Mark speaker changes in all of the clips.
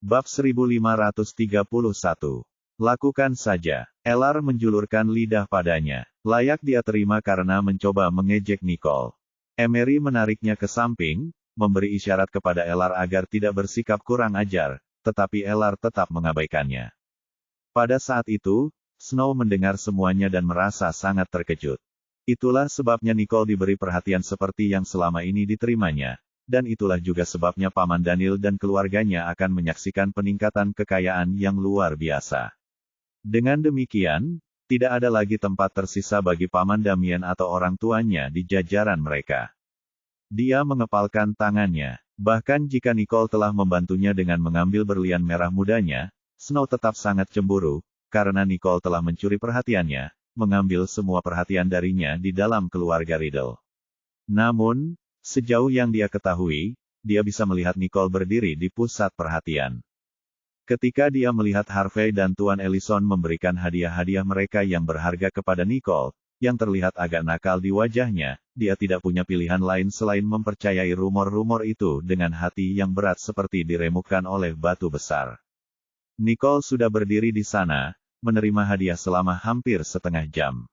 Speaker 1: Bab 1531. Lakukan saja. Ellar menjulurkan lidah padanya. Layak dia terima karena mencoba mengejek Nicole. Emery menariknya ke samping, memberi isyarat kepada Ellar agar tidak bersikap kurang ajar, tetapi Ellar tetap mengabaikannya. Pada saat itu, Snow mendengar semuanya dan merasa sangat terkejut. Itulah sebabnya Nicole diberi perhatian seperti yang selama ini diterimanya, dan itulah juga sebabnya Paman Daniel dan keluarganya akan menyaksikan peningkatan kekayaan yang luar biasa. Dengan demikian, tidak ada lagi tempat tersisa bagi Paman Damien atau orang tuanya di jajaran mereka. Dia mengepalkan tangannya. Bahkan jika Nicole telah membantunya dengan mengambil berlian merah mudanya, Snow tetap sangat cemburu, karena Nicole telah mencuri perhatiannya, mengambil semua perhatian darinya di dalam keluarga Riddle. Namun, sejauh yang dia ketahui, dia bisa melihat Nicole berdiri di pusat perhatian. Ketika dia melihat Harvey dan Tuan Ellison memberikan hadiah-hadiah mereka yang berharga kepada Nicole, yang terlihat agak nakal di wajahnya, dia tidak punya pilihan lain selain mempercayai rumor-rumor itu dengan hati yang berat seperti diremukkan oleh batu besar. Nicole sudah berdiri di sana, menerima hadiah selama hampir setengah jam.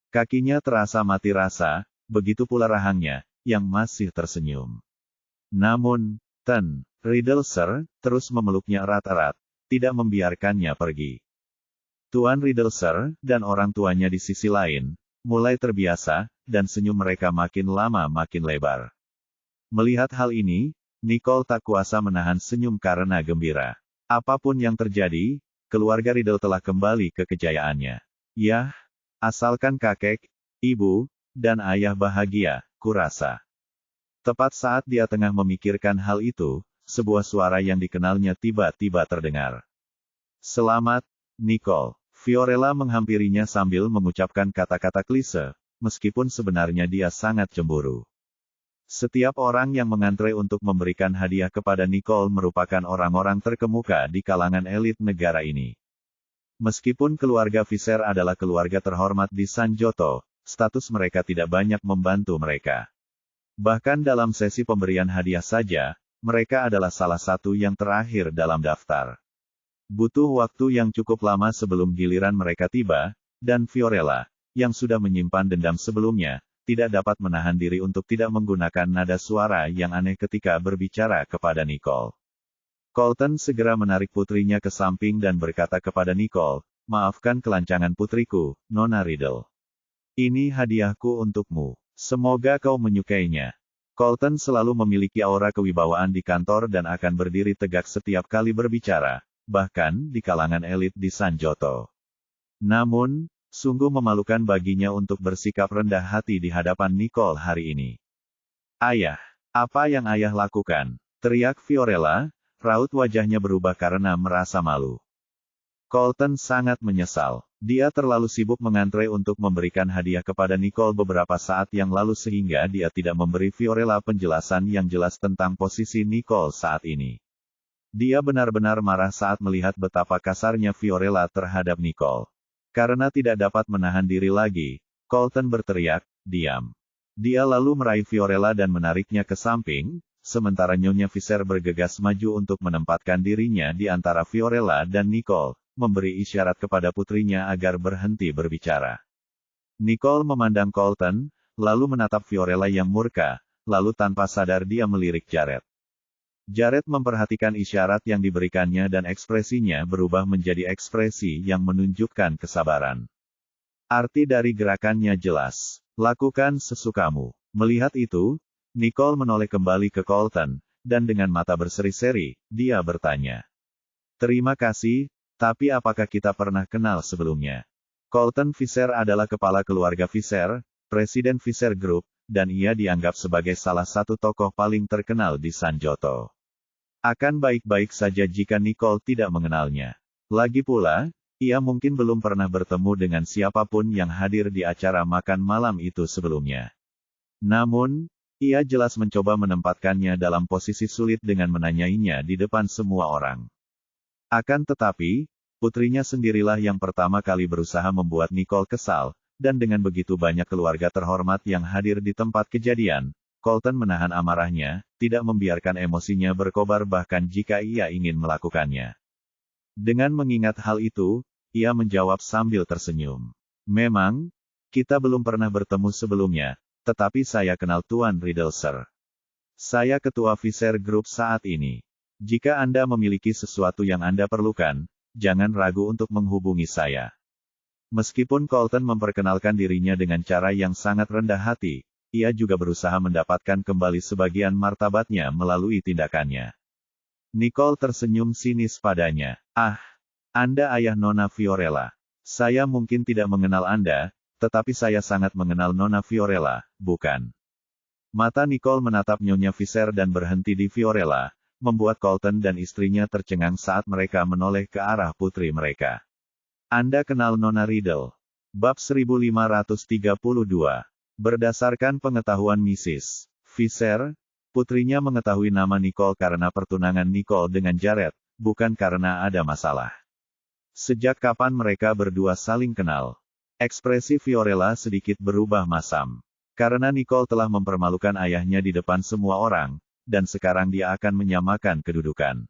Speaker 1: Kakinya terasa mati rasa, begitu pula rahangnya, yang masih tersenyum. Namun, Riddle Sir terus memeluknya erat-erat, tidak membiarkannya pergi. Tuan Riddle Sir dan orang tuanya di sisi lain, mulai terbiasa, dan senyum mereka makin lama makin lebar. Melihat hal ini, Nicole tak kuasa menahan senyum karena gembira. Apapun yang terjadi, keluarga Riddle telah kembali ke kejayaannya. Yah, asalkan kakek, ibu, dan ayah bahagia, kurasa. Tepat saat dia tengah memikirkan hal itu, sebuah suara yang dikenalnya tiba-tiba terdengar. Selamat, Nicole. Fiorella menghampirinya sambil mengucapkan kata-kata klise, meskipun sebenarnya dia sangat cemburu. Setiap orang yang mengantre untuk memberikan hadiah kepada Nicole merupakan orang-orang terkemuka di kalangan elit negara ini. Meskipun keluarga Visser adalah keluarga terhormat di Sanjoto, status mereka tidak banyak membantu mereka. Bahkan dalam sesi pemberian hadiah saja, mereka adalah salah satu yang terakhir dalam daftar. Butuh waktu yang cukup lama sebelum giliran mereka tiba, dan Fiorella, yang sudah menyimpan dendam sebelumnya, tidak dapat menahan diri untuk tidak menggunakan nada suara yang aneh ketika berbicara kepada Nicole. Colton segera menarik putrinya ke samping dan berkata kepada Nicole, "Maafkan kelancangan putriku, Nona Riddle. Ini hadiahku untukmu. Semoga kau menyukainya." Colton selalu memiliki aura kewibawaan di kantor dan akan berdiri tegak setiap kali berbicara, bahkan di kalangan elit di Sanjoto. Namun, sungguh memalukan baginya untuk bersikap rendah hati di hadapan Nicole hari ini. "Ayah, apa yang ayah lakukan?" teriak Fiorella, raut wajahnya berubah karena merasa malu. Colton sangat menyesal. Dia terlalu sibuk mengantre untuk memberikan hadiah kepada Nicole beberapa saat yang lalu sehingga dia tidak memberi Fiorella penjelasan yang jelas tentang posisi Nicole saat ini. Dia benar-benar marah saat melihat betapa kasarnya Fiorella terhadap Nicole. Karena tidak dapat menahan diri lagi, Colton berteriak, "Diam." Dia lalu meraih Fiorella dan menariknya ke samping, sementara Nyonya Visser bergegas maju untuk menempatkan dirinya di antara Fiorella dan Nicole, memberi isyarat kepada putrinya agar berhenti berbicara. Nicole memandang Colton, lalu menatap Fiorella yang murka, lalu tanpa sadar dia melirik Jared. Jared memperhatikan isyarat yang diberikannya dan ekspresinya berubah menjadi ekspresi yang menunjukkan kesabaran. Arti dari gerakannya jelas. "Lakukan sesukamu." Melihat itu, Nicole menoleh kembali ke Colton, dan dengan mata berseri-seri, dia bertanya, "Terima kasih, tapi apakah kita pernah kenal sebelumnya?" Colton Visser adalah kepala keluarga Visser, Presiden Visser Group, dan ia dianggap sebagai salah satu tokoh paling terkenal di Sanjoto. Akan baik-baik saja jika Nicole tidak mengenalnya. Lagi pula, ia mungkin belum pernah bertemu dengan siapapun yang hadir di acara makan malam itu sebelumnya. Namun, ia jelas mencoba menempatkannya dalam posisi sulit dengan menanyainya di depan semua orang. Akan tetapi, putrinya sendirilah yang pertama kali berusaha membuat Nicole kesal, dan dengan begitu banyak keluarga terhormat yang hadir di tempat kejadian, Colton menahan amarahnya, tidak membiarkan emosinya berkobar bahkan jika ia ingin melakukannya. Dengan mengingat hal itu, ia menjawab sambil tersenyum. Memang, kita belum pernah bertemu sebelumnya, tetapi saya kenal Tuan Riddle, Sir. Saya ketua Visser Group saat ini. Jika Anda memiliki sesuatu yang Anda perlukan, jangan ragu untuk menghubungi saya. Meskipun Colton memperkenalkan dirinya dengan cara yang sangat rendah hati, ia juga berusaha mendapatkan kembali sebagian martabatnya melalui tindakannya. Nicole tersenyum sinis padanya. Ah, Anda ayah Nona Fiorella. Saya mungkin tidak mengenal Anda, tetapi saya sangat mengenal Nona Fiorella, bukan? Mata Nicole menatap Nyonya Visser dan berhenti di Fiorella, membuat Colton dan istrinya tercengang saat mereka menoleh ke arah putri mereka. Anda kenal Nona Riddle? Bab 1532. Berdasarkan pengetahuan Mrs. Visser, putrinya mengetahui nama Nicole karena pertunangan Nicole dengan Jared, bukan karena ada masalah. Sejak kapan mereka berdua saling kenal? Ekspresi Fiorella sedikit berubah masam. Karena Nicole telah mempermalukan ayahnya di depan semua orang, dan sekarang dia akan menyamakan kedudukan.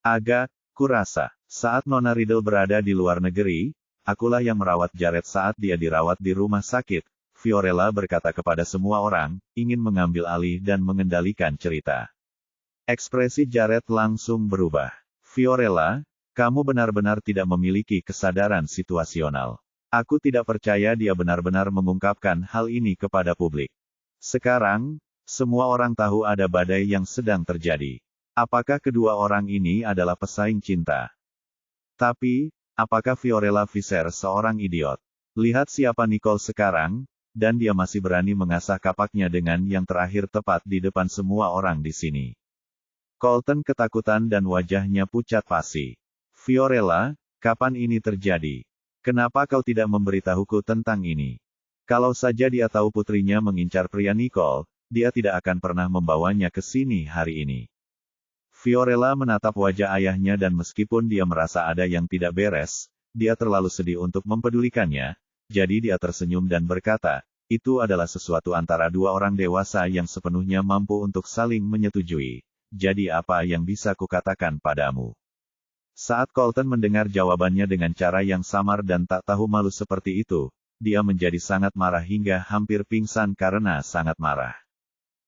Speaker 1: Agak, kurasa, saat Nona Riddle berada di luar negeri, akulah yang merawat Jared saat dia dirawat di rumah sakit, Fiorella berkata kepada semua orang, ingin mengambil alih dan mengendalikan cerita. Ekspresi Jared langsung berubah. Fiorella, kamu benar-benar tidak memiliki kesadaran situasional. Aku tidak percaya dia benar-benar mengungkapkan hal ini kepada publik. Sekarang, semua orang tahu ada badai yang sedang terjadi. Apakah kedua orang ini adalah pesaing cinta? Tapi, apakah Fiorella Visser seorang idiot? Lihat siapa Nicole sekarang, dan dia masih berani mengasah kapaknya dengan yang terakhir tepat di depan semua orang di sini. Colton ketakutan dan wajahnya pucat pasi. Fiorella, kapan ini terjadi? Kenapa kau tidak memberitahuku tentang ini? Kalau saja dia tahu putrinya mengincar pria Nicole, dia tidak akan pernah membawanya ke sini hari ini. Fiorella menatap wajah ayahnya dan meskipun dia merasa ada yang tidak beres, dia terlalu sedih untuk mempedulikannya, jadi dia tersenyum dan berkata, itu adalah sesuatu antara dua orang dewasa yang sepenuhnya mampu untuk saling menyetujui. Jadi apa yang bisa kukatakan padamu? Saat Colton mendengar jawabannya dengan cara yang samar dan tak tahu malu seperti itu, dia menjadi sangat marah hingga hampir pingsan karena sangat marah.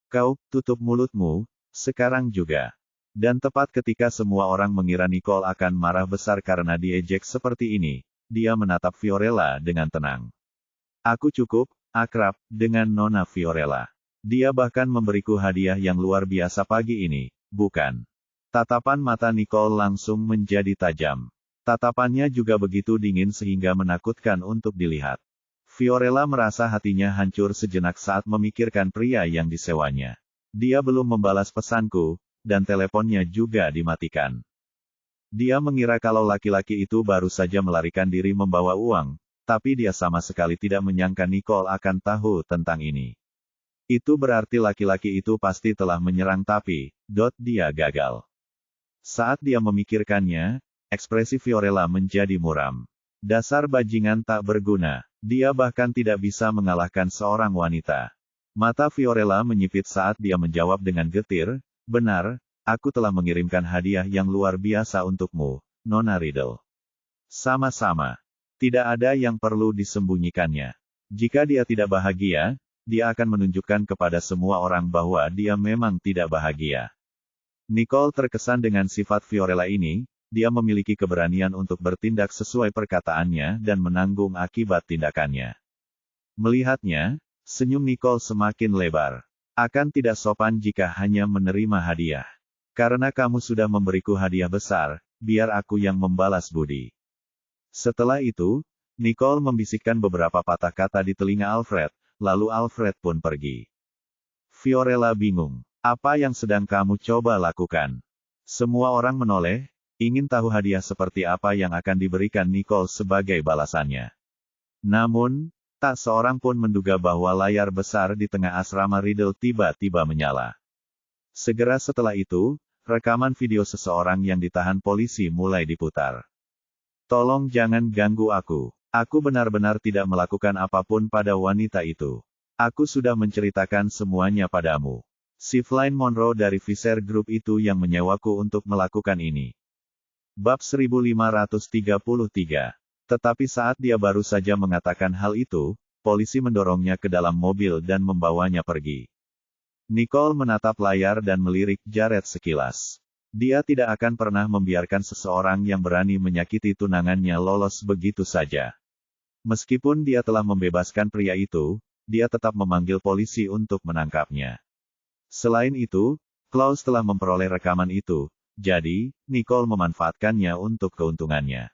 Speaker 1: Kau, tutup mulutmu, sekarang juga. Dan tepat ketika semua orang mengira Nicole akan marah besar karena diejek seperti ini, dia menatap Fiorella dengan tenang. Aku cukup akrab dengan Nona Fiorella. Dia bahkan memberiku hadiah yang luar biasa pagi ini, bukan? Tatapan mata Nicole langsung menjadi tajam. Tatapannya juga begitu dingin sehingga menakutkan untuk dilihat. Fiorella merasa hatinya hancur sejenak saat memikirkan pria yang disewanya. Dia belum membalas pesanku, dan teleponnya juga dimatikan. Dia mengira kalau laki-laki itu baru saja melarikan diri membawa uang, tapi dia sama sekali tidak menyangka Nicole akan tahu tentang ini. Itu berarti laki-laki itu pasti telah menyerang tapi, dia gagal. Saat dia memikirkannya, ekspresi Fiorella menjadi muram. Dasar bajingan tak berguna, dia bahkan tidak bisa mengalahkan seorang wanita. Mata Fiorella menyipit saat dia menjawab dengan getir, benar, aku telah mengirimkan hadiah yang luar biasa untukmu, Nona Riddle. Sama-sama. Tidak ada yang perlu disembunyikannya. Jika dia tidak bahagia, dia akan menunjukkan kepada semua orang bahwa dia memang tidak bahagia. Nicole terkesan dengan sifat Fiorella ini, dia memiliki keberanian untuk bertindak sesuai perkataannya dan menanggung akibat tindakannya. Melihatnya, senyum Nicole semakin lebar. Akan tidak sopan jika hanya menerima hadiah. Karena kamu sudah memberiku hadiah besar, biar aku yang membalas budi. Setelah itu, Nicole membisikkan beberapa patah kata di telinga Alfred, lalu Alfred pun pergi. Fiorella bingung. Apa yang sedang kamu coba lakukan? Semua orang menoleh, ingin tahu hadiah seperti apa yang akan diberikan Nicole sebagai balasannya. Namun, tak seorang pun menduga bahwa layar besar di tengah asrama Riddle tiba-tiba menyala. Segera setelah itu, rekaman video seseorang yang ditahan polisi mulai diputar. Tolong jangan ganggu aku. Aku benar-benar tidak melakukan apapun pada wanita itu. Aku sudah menceritakan semuanya padamu. Si Flynn Monroe dari Fisher Group itu yang menyewaku untuk melakukan ini. Bab 1533. Tetapi saat dia baru saja mengatakan hal itu, polisi mendorongnya ke dalam mobil dan membawanya pergi. Nicole menatap layar dan melirik Jared sekilas. Dia tidak akan pernah membiarkan seseorang yang berani menyakiti tunangannya lolos begitu saja. Meskipun dia telah membebaskan pria itu, dia tetap memanggil polisi untuk menangkapnya. Selain itu, Klaus telah memperoleh rekaman itu, jadi, Nicole memanfaatkannya untuk keuntungannya.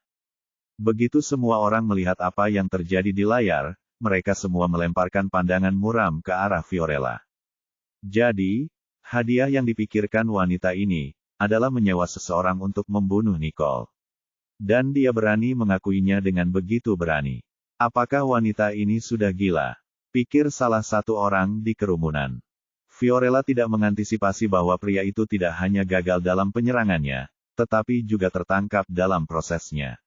Speaker 1: Begitu semua orang melihat apa yang terjadi di layar, mereka semua melemparkan pandangan muram ke arah Fiorella. Jadi, hadiah yang dipikirkan wanita ini, adalah menyewa seseorang untuk membunuh Nicole. Dan dia berani mengakuinya dengan begitu berani. Apakah wanita ini sudah gila? Pikir salah satu orang di kerumunan. Fiorella tidak mengantisipasi bahwa pria itu tidak hanya gagal dalam penyerangannya, tetapi juga tertangkap dalam prosesnya.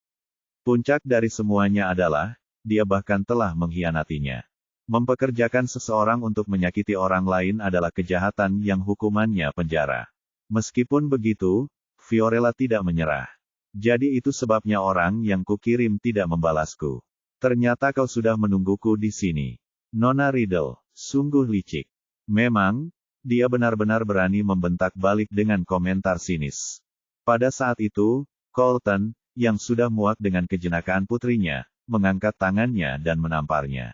Speaker 1: Puncak dari semuanya adalah, dia bahkan telah mengkhianatinya. Mempekerjakan seseorang untuk menyakiti orang lain adalah kejahatan yang hukumannya penjara. Meskipun begitu, Fiorella tidak menyerah. Jadi itu sebabnya orang yang kukirim tidak membalasku. Ternyata kau sudah menungguku di sini. Nona Riddle, sungguh licik. Memang, dia benar-benar berani membentak balik dengan komentar sinis. Pada saat itu, Colton, yang sudah muak dengan kejenakaan putrinya, mengangkat tangannya dan menamparnya.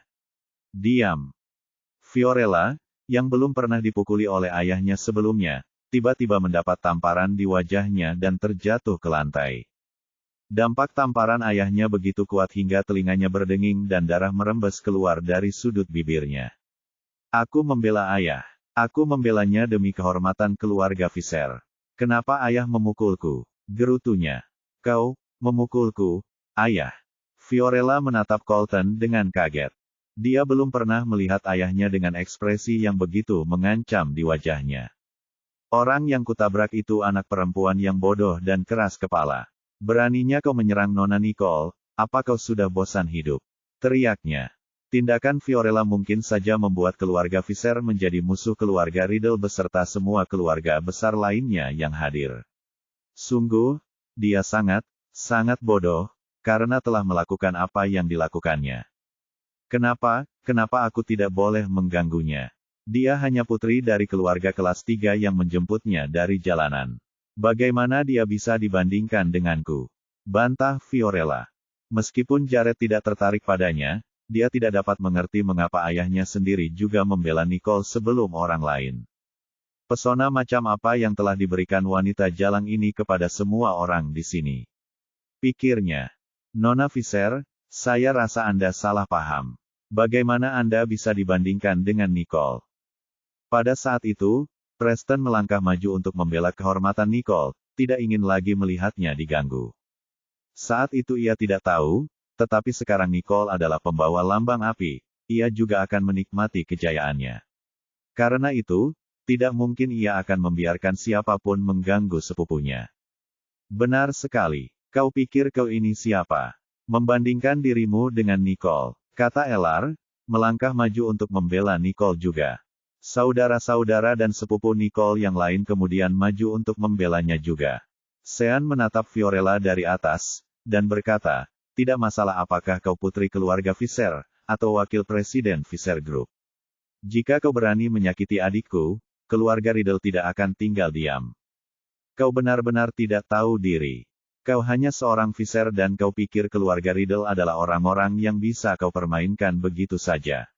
Speaker 1: Diam. Fiorella, yang belum pernah dipukuli oleh ayahnya sebelumnya, tiba-tiba mendapat tamparan di wajahnya dan terjatuh ke lantai. Dampak tamparan ayahnya begitu kuat hingga telinganya berdenging dan darah merembes keluar dari sudut bibirnya. Aku membela ayah. Aku membelanya demi kehormatan keluarga Fisher. Kenapa ayah memukulku? Gerutunya. Kau, memukulku, ayah. Fiorella menatap Colton dengan kaget. Dia belum pernah melihat ayahnya dengan ekspresi yang begitu mengancam di wajahnya. Orang yang kutabrak itu anak perempuan yang bodoh dan keras kepala. Beraninya kau menyerang Nona Nicole, apa kau sudah bosan hidup? Teriaknya. Tindakan Fiorella mungkin saja membuat keluarga Fisher menjadi musuh keluarga Riddle beserta semua keluarga besar lainnya yang hadir. Sungguh, dia sangat bodoh, karena telah melakukan apa yang dilakukannya. Kenapa aku tidak boleh mengganggunya? Dia hanya putri dari keluarga kelas 3 yang menjemputnya dari jalanan. Bagaimana dia bisa dibandingkan denganku? Bantah Fiorella. Meskipun Jared tidak tertarik padanya, dia tidak dapat mengerti mengapa ayahnya sendiri juga membela Nicole sebelum orang lain. Pesona macam apa yang telah diberikan wanita jalang ini kepada semua orang di sini? Pikirnya. Nona Fisher, saya rasa Anda salah paham. Bagaimana Anda bisa dibandingkan dengan Nicole? Pada saat itu, Preston melangkah maju untuk membela kehormatan Nicole, tidak ingin lagi melihatnya diganggu. Saat itu ia tidak tahu, tetapi sekarang Nicole adalah pembawa lambang api, ia juga akan menikmati kejayaannya. Karena itu, tidak mungkin ia akan membiarkan siapapun mengganggu sepupunya. Benar sekali, kau pikir kau ini siapa? Membandingkan dirimu dengan Nicole, kata Elar, melangkah maju untuk membela Nicole juga. Saudara-saudara dan sepupu Nicole yang lain kemudian maju untuk membelanya juga. Sean menatap Fiorella dari atas, dan berkata, tidak masalah apakah kau putri keluarga Fisher, atau wakil presiden Fisher Group. Jika kau berani menyakiti adikku, keluarga Riddle tidak akan tinggal diam. Kau benar-benar tidak tahu diri. Kau hanya seorang Fisher dan kau pikir keluarga Riddle adalah orang-orang yang bisa kau permainkan begitu saja.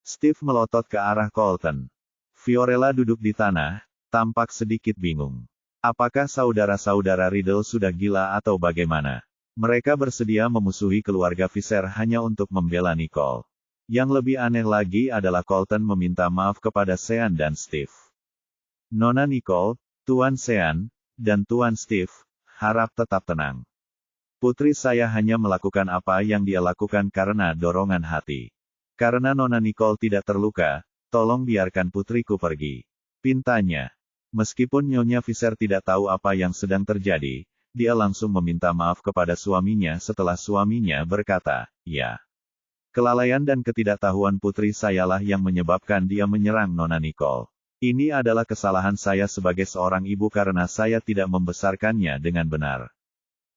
Speaker 1: Steve melotot ke arah Colton. Fiorella duduk di tanah, tampak sedikit bingung. Apakah saudara-saudara Riddle sudah gila atau bagaimana? Mereka bersedia memusuhi keluarga Fisher hanya untuk membela Nicole. Yang lebih aneh lagi adalah Colton meminta maaf kepada Sean dan Steve. Nona Nicole, Tuan Sean, dan Tuan Steve, harap tetap tenang. Putri saya hanya melakukan apa yang dia lakukan karena dorongan hati. Karena Nona Nicole tidak terluka, tolong biarkan putriku pergi. Pintanya. Meskipun Nyonya Fisher tidak tahu apa yang sedang terjadi, dia langsung meminta maaf kepada suaminya setelah suaminya berkata, ya. Kelalaian dan ketidaktahuan putri sayalah yang menyebabkan dia menyerang Nona Nicole. Ini adalah kesalahan saya sebagai seorang ibu karena saya tidak membesarkannya dengan benar.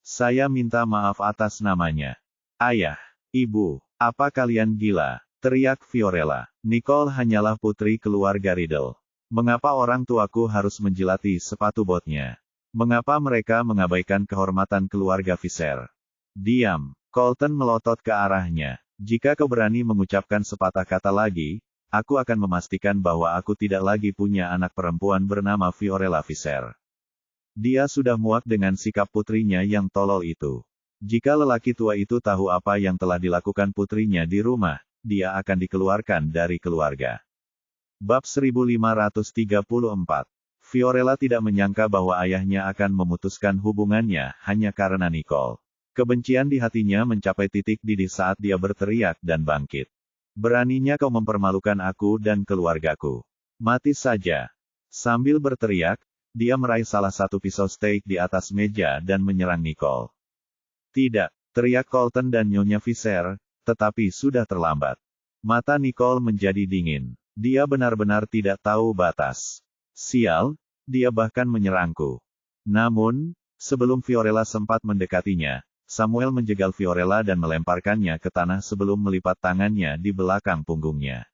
Speaker 1: Saya minta maaf atas namanya. Ayah, ibu, apa kalian gila? Teriak Fiorella. Nicole hanyalah putri keluarga Riddle. Mengapa orang tuaku harus menjilati sepatu botnya? Mengapa mereka mengabaikan kehormatan keluarga Fisher? Diam. Colton melotot ke arahnya. Jika kau berani mengucapkan sepatah kata lagi, aku akan memastikan bahwa aku tidak lagi punya anak perempuan bernama Fiorella Fisher. Dia sudah muak dengan sikap putrinya yang tolol itu. Jika lelaki tua itu tahu apa yang telah dilakukan putrinya di rumah, dia akan dikeluarkan dari keluarga. Bab 1534. Fiorella tidak menyangka bahwa ayahnya akan memutuskan hubungannya hanya karena Nicole. Kebencian di hatinya mencapai titik didih saat dia berteriak dan bangkit. Beraninya kau mempermalukan aku dan keluargaku. Mati saja. Sambil berteriak, dia meraih salah satu pisau steak di atas meja dan menyerang Nicole. Tidak, teriak Colton dan Nyonya Fisher, tetapi sudah terlambat. Mata Nicole menjadi dingin. Dia benar-benar tidak tahu batas. Sial, dia bahkan menyerangku. Namun, sebelum Fiorella sempat mendekatinya, Samuel menjegal Fiorella dan melemparkannya ke tanah sebelum melipat tangannya di belakang punggungnya.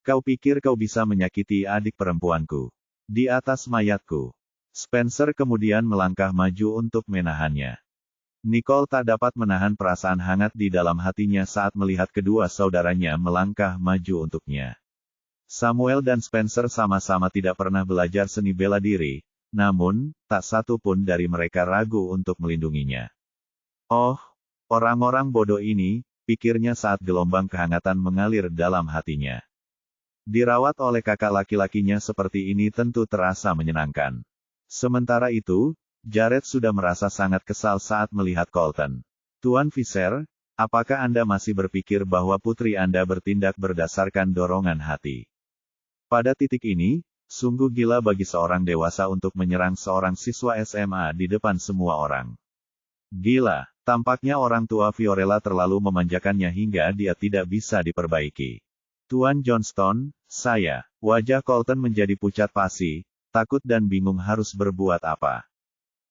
Speaker 1: Kau pikir kau bisa menyakiti adik perempuanku? Di atas mayatku. Spencer kemudian melangkah maju untuk menahannya. Nicole tak dapat menahan perasaan hangat di dalam hatinya saat melihat kedua saudaranya melangkah maju untuknya. Samuel dan Spencer sama-sama tidak pernah belajar seni bela diri, namun, tak satu pun dari mereka ragu untuk melindunginya. Oh, orang-orang bodoh ini, pikirnya saat gelombang kehangatan mengalir dalam hatinya. Dirawat oleh kakak laki-lakinya seperti ini tentu terasa menyenangkan. Sementara itu, Jared sudah merasa sangat kesal saat melihat Colton. Tuan Fisher, apakah Anda masih berpikir bahwa putri Anda bertindak berdasarkan dorongan hati? Pada titik ini, sungguh gila bagi seorang dewasa untuk menyerang seorang siswa SMA di depan semua orang. Gila, tampaknya orang tua Fiorella terlalu memanjakannya hingga dia tidak bisa diperbaiki. Tuan Johnston, wajah Colton menjadi pucat pasi, takut dan bingung harus berbuat apa.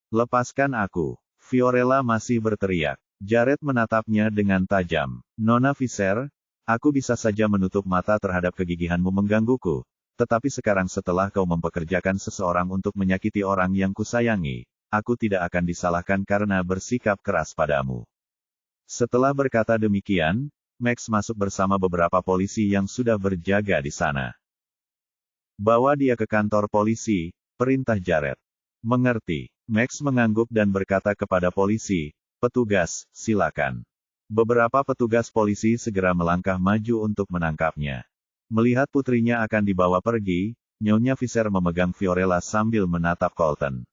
Speaker 1: Lepaskan aku. Fiorella masih berteriak. Jared menatapnya dengan tajam. Nona Fisher, aku bisa saja menutup mata terhadap kegigihanmu menggangguku, tetapi sekarang setelah kau mempekerjakan seseorang untuk menyakiti orang yang kusayangi, aku tidak akan disalahkan karena bersikap keras padamu. Setelah berkata demikian, Max masuk bersama beberapa polisi yang sudah berjaga di sana. Bawa dia ke kantor polisi, perintah Jared. Mengerti. Max mengangguk dan berkata kepada polisi, petugas, silakan. Beberapa petugas polisi segera melangkah maju untuk menangkapnya. Melihat putrinya akan dibawa pergi, Nyonya Fisher memegang Fiorella sambil menatap Colton.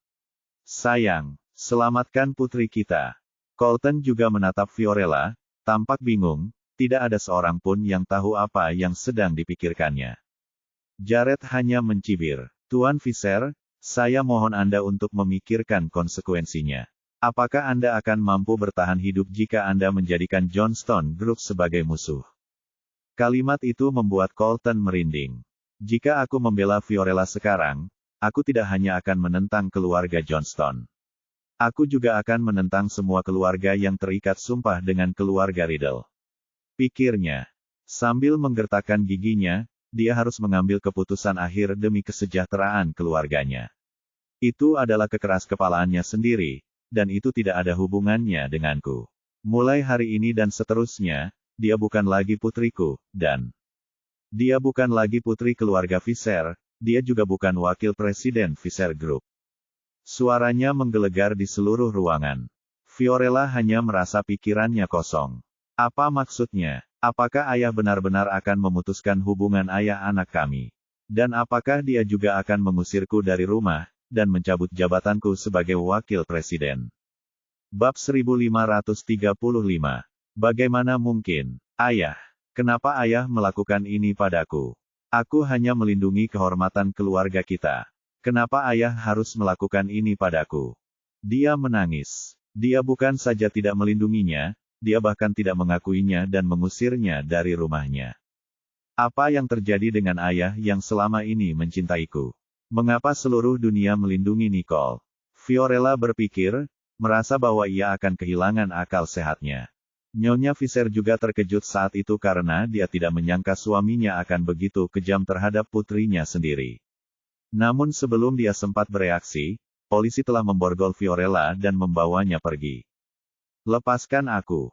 Speaker 1: Sayang, selamatkan putri kita. Colton juga menatap Fiorella, tampak bingung, tidak ada seorang pun yang tahu apa yang sedang dipikirkannya. Jared hanya mencibir. Tuan Fisher, saya mohon Anda untuk memikirkan konsekuensinya. Apakah Anda akan mampu bertahan hidup jika Anda menjadikan Johnston Group sebagai musuh? Kalimat itu membuat Colton merinding. Jika aku membela Fiorella sekarang, aku tidak hanya akan menentang keluarga Johnston. Aku juga akan menentang semua keluarga yang terikat sumpah dengan keluarga Riddle. Pikirnya. Sambil menggertakkan giginya, dia harus mengambil keputusan akhir demi kesejahteraan keluarganya. Itu adalah kekeras kepalaannya sendiri, dan itu tidak ada hubungannya denganku. Mulai hari ini dan seterusnya, dia bukan lagi putriku, dan dia bukan lagi putri keluarga Fisher, dia juga bukan wakil presiden Fisher Group. Suaranya menggelegar di seluruh ruangan. Fiorella hanya merasa pikirannya kosong. Apa maksudnya? Apakah ayah benar-benar akan memutuskan hubungan ayah anak kami? Dan apakah dia juga akan mengusirku dari rumah, dan mencabut jabatanku sebagai wakil presiden? Bab 1535. Bagaimana mungkin? Ayah. Kenapa ayah melakukan ini padaku? Aku hanya melindungi kehormatan keluarga kita. Kenapa ayah harus melakukan ini padaku? Dia menangis. Dia bukan saja tidak melindunginya, dia bahkan tidak mengakuinya dan mengusirnya dari rumahnya. Apa yang terjadi dengan ayah yang selama ini mencintaiku? Mengapa seluruh dunia melindungi Nicole? Fiorella berpikir, merasa bahwa ia akan kehilangan akal sehatnya. Nyonya Fisher juga terkejut saat itu karena dia tidak menyangka suaminya akan begitu kejam terhadap putrinya sendiri. Namun sebelum dia sempat bereaksi, polisi telah memborgol Fiorella dan membawanya pergi. Lepaskan aku,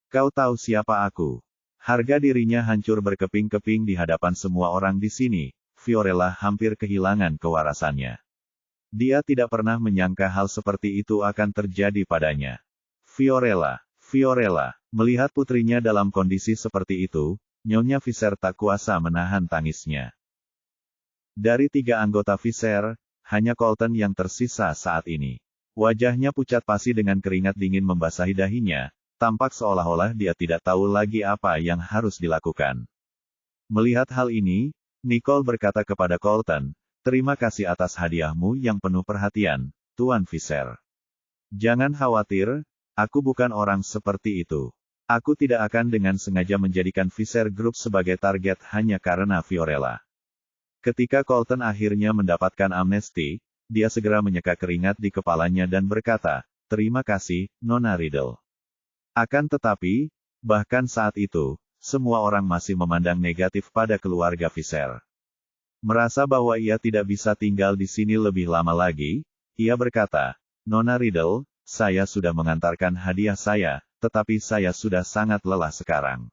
Speaker 1: kau tahu siapa aku. Harga dirinya hancur berkeping-keping di hadapan semua orang di sini, Fiorella hampir kehilangan kewarasannya. Dia tidak pernah menyangka hal seperti itu akan terjadi padanya. Fiorella, melihat putrinya dalam kondisi seperti itu, Nyonya Fisher tak kuasa menahan tangisnya. Dari 3 anggota Fisher, hanya Colton yang tersisa saat ini. Wajahnya pucat pasi dengan keringat dingin membasahi dahinya, tampak seolah-olah dia tidak tahu lagi apa yang harus dilakukan. Melihat hal ini, Nicole berkata kepada Colton, "Terima kasih atas hadiahmu yang penuh perhatian, Tuan Fisher. Jangan khawatir, aku bukan orang seperti itu. Aku tidak akan dengan sengaja menjadikan Fisher Group sebagai target hanya karena Fiorella." Ketika Colton akhirnya mendapatkan amnesti, dia segera menyeka keringat di kepalanya dan berkata, "Terima kasih, Nona Riddle." Akan tetapi, bahkan saat itu, semua orang masih memandang negatif pada keluarga Fisher. Merasa bahwa ia tidak bisa tinggal di sini lebih lama lagi, ia berkata, "Nona Riddle, saya sudah mengantarkan hadiah saya, tetapi saya sudah sangat lelah sekarang.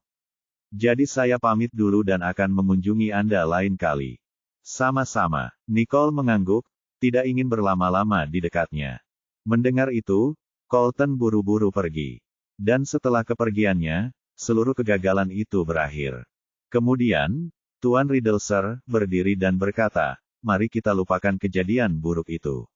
Speaker 1: Jadi saya pamit dulu dan akan mengunjungi Anda lain kali." Sama-sama, Nicole mengangguk, tidak ingin berlama-lama di dekatnya. Mendengar itu, Colton buru-buru pergi. Dan setelah kepergiannya, seluruh kegagalan itu berakhir. Kemudian, Tuan Riddlesir berdiri dan berkata, "Mari kita lupakan kejadian buruk itu.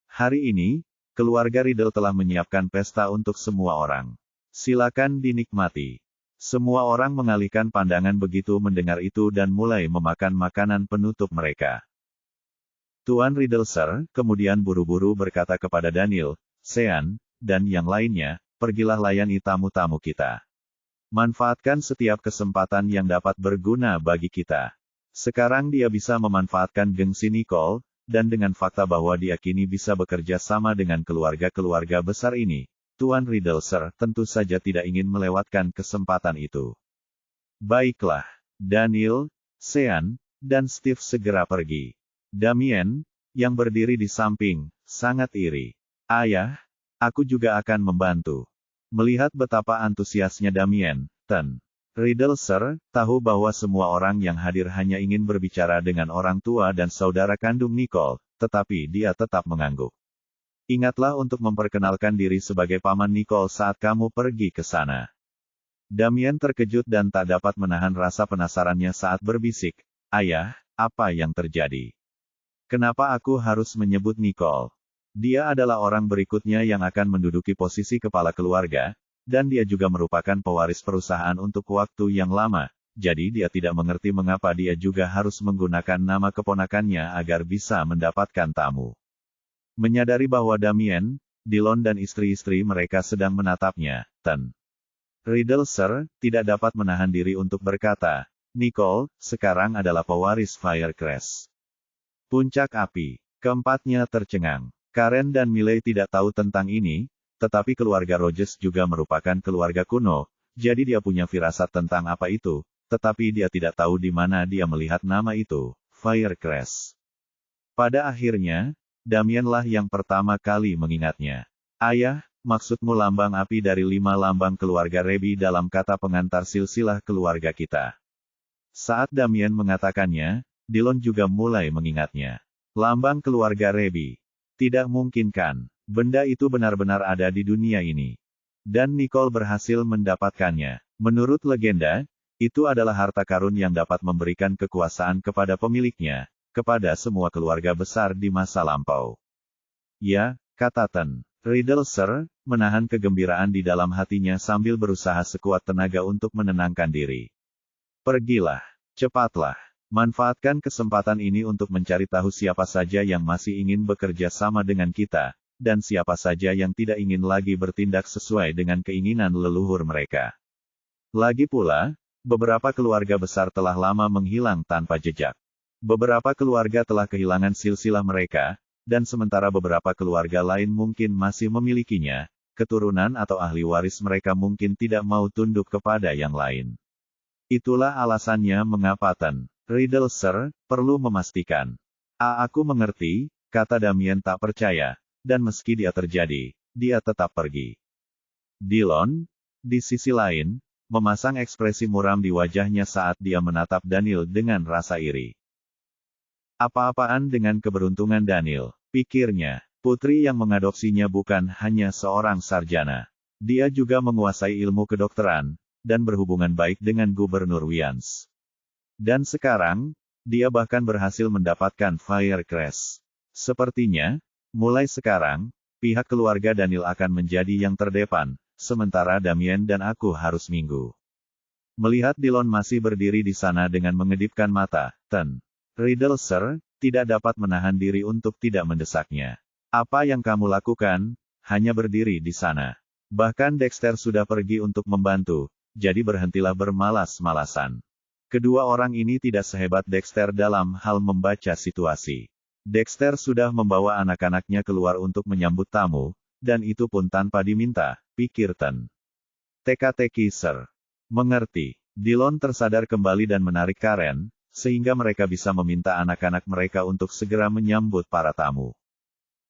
Speaker 1: Hari ini, keluarga Riddle telah menyiapkan pesta untuk semua orang. Silakan dinikmati." Semua orang mengalihkan pandangan begitu mendengar itu dan mulai memakan makanan penutup mereka. Tuan Riddlesir kemudian buru-buru berkata kepada Daniel, Sean, dan yang lainnya, "Pergilah layani tamu-tamu kita. Manfaatkan setiap kesempatan yang dapat berguna bagi kita." Sekarang dia bisa memanfaatkan gengsi Nicole, dan dengan fakta bahwa dia kini bisa bekerja sama dengan keluarga-keluarga besar ini, Tuan Riddlesir tentu saja tidak ingin melewatkan kesempatan itu. Baiklah, Daniel, Sean, dan Steve segera pergi. Damien, yang berdiri di samping, sangat iri. "Ayah, aku juga akan membantu." Melihat betapa antusiasnya Damien, Riddlesir tahu bahwa semua orang yang hadir hanya ingin berbicara dengan orang tua dan saudara kandung Nicole, tetapi dia tetap mengangguk. "Ingatlah untuk memperkenalkan diri sebagai paman Nicole saat kamu pergi ke sana." Damien terkejut dan tak dapat menahan rasa penasarannya saat berbisik, "Ayah, apa yang terjadi? Kenapa aku harus menyebut Nicole? Dia adalah orang berikutnya yang akan menduduki posisi kepala keluarga, dan dia juga merupakan pewaris perusahaan untuk waktu yang lama, jadi dia tidak mengerti mengapa dia juga harus menggunakan nama keponakannya agar bisa mendapatkan tamu." Menyadari bahwa Damien, Dillon dan istri-istri mereka sedang menatapnya, Riddlesir tidak dapat menahan diri untuk berkata, "Nicole, sekarang adalah pewaris Firecrest. Puncak api." Keempatnya tercengang. Karen dan Miley tidak tahu tentang ini, tetapi keluarga Rogers juga merupakan keluarga kuno, jadi dia punya firasat tentang apa itu, tetapi dia tidak tahu di mana dia melihat nama itu, Firecrest. Pada akhirnya, Damienlah yang pertama kali mengingatnya. "Ayah, maksudmu lambang api dari 5 lambang keluarga Rebi dalam kata pengantar silsilah keluarga kita." Saat Damien mengatakannya, Dillon juga mulai mengingatnya. Lambang keluarga Rebi. Tidak mungkin kan? Benda itu benar-benar ada di dunia ini. Dan Nicole berhasil mendapatkannya. Menurut legenda, itu adalah harta karun yang dapat memberikan kekuasaan kepada pemiliknya, kepada semua keluarga besar di masa lampau. "Ya," kata Riddlesir, menahan kegembiraan di dalam hatinya sambil berusaha sekuat tenaga untuk menenangkan diri. "Pergilah. Cepatlah. Manfaatkan kesempatan ini untuk mencari tahu siapa saja yang masih ingin bekerja sama dengan kita, dan siapa saja yang tidak ingin lagi bertindak sesuai dengan keinginan leluhur mereka. Lagi pula, beberapa keluarga besar telah lama menghilang tanpa jejak. Beberapa keluarga telah kehilangan silsilah mereka, dan sementara beberapa keluarga lain mungkin masih memilikinya, keturunan atau ahli waris mereka mungkin tidak mau tunduk kepada yang lain. Itulah alasannya mengapa Ten Riddle Sir perlu memastikan. Aku mengerti, kata Damien tak percaya, dan meski dia terjadi, dia tetap pergi. Dillon, di sisi lain, memasang ekspresi muram di wajahnya saat dia menatap Daniel dengan rasa iri. Apa-apaan dengan keberuntungan Daniel, pikirnya, putri yang mengadopsinya bukan hanya seorang sarjana. Dia juga menguasai ilmu kedokteran, dan berhubungan baik dengan Gubernur Wyans. Dan sekarang, dia bahkan berhasil mendapatkan Firecrest. Sepertinya, mulai sekarang, pihak keluarga Daniel akan menjadi yang terdepan, sementara Damien dan aku harus minggu. Melihat Dillon masih berdiri di sana dengan mengedipkan mata, Ten Riddle Sir tidak dapat menahan diri untuk tidak mendesaknya. Apa yang kamu lakukan? Hanya berdiri di sana. Bahkan Dexter sudah pergi untuk membantu, jadi berhentilah bermalas-malasan. Kedua orang ini tidak sehebat Dexter dalam hal membaca situasi. Dexter sudah membawa anak-anaknya keluar untuk menyambut tamu, dan itu pun tanpa diminta, pikir Ten. Teka-teki Sir. Mengerti. Dillon tersadar kembali dan menarik Karen, sehingga mereka bisa meminta anak-anak mereka untuk segera menyambut para tamu.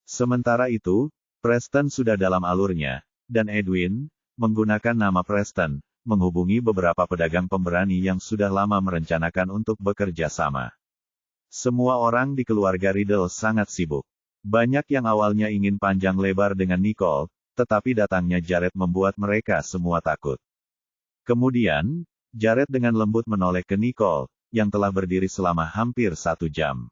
Speaker 1: Sementara itu, Preston sudah dalam alurnya, dan Edwin, menggunakan nama Preston, menghubungi beberapa pedagang pemberani yang sudah lama merencanakan untuk bekerja sama. Semua orang di keluarga Riddle sangat sibuk. Banyak yang awalnya ingin panjang lebar dengan Nicole, tetapi datangnya Jared membuat mereka semua takut. Kemudian, Jared dengan lembut menoleh ke Nicole, yang telah berdiri selama hampir 1 jam.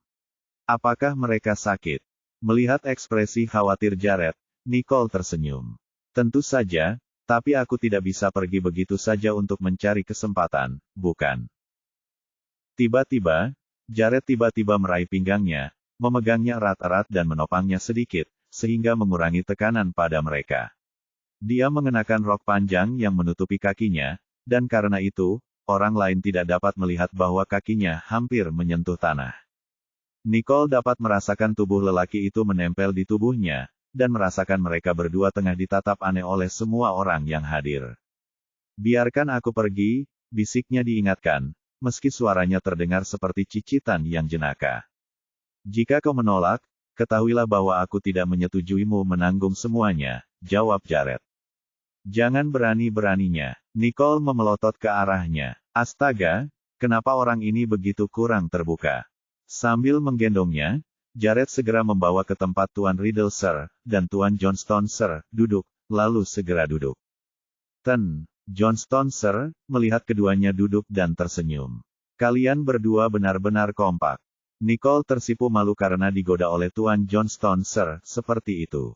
Speaker 1: Apakah mereka sakit? Melihat ekspresi khawatir Jared, Nicole tersenyum. Tentu saja, tapi aku tidak bisa pergi begitu saja untuk mencari kesempatan, bukan? Tiba-tiba, Jared tiba-tiba meraih pinggangnya, memegangnya erat-erat dan menopangnya sedikit, sehingga mengurangi tekanan pada mereka. Dia mengenakan rok panjang yang menutupi kakinya, dan karena itu, orang lain tidak dapat melihat bahwa kakinya hampir menyentuh tanah. Nicole dapat merasakan tubuh lelaki itu menempel di tubuhnya, dan merasakan mereka berdua tengah ditatap aneh oleh semua orang yang hadir. Biarkan aku pergi, bisiknya diingatkan, meski suaranya terdengar seperti cicitan yang jenaka. Jika kau menolak, ketahuilah bahwa aku tidak menyetujuimu menanggung semuanya, jawab Jared. Jangan berani-beraninya. Nicole memelotot ke arahnya. Astaga, kenapa orang ini begitu kurang terbuka? Sambil menggendongnya, Jared segera membawa ke tempat Tuan Riddle Sir, dan Tuan Johnstone Sir, duduk, lalu segera duduk. Ten Johnstone Sir, melihat keduanya duduk dan tersenyum. Kalian berdua benar-benar kompak. Nicole tersipu malu karena digoda oleh Tuan Johnstone Sir, seperti itu.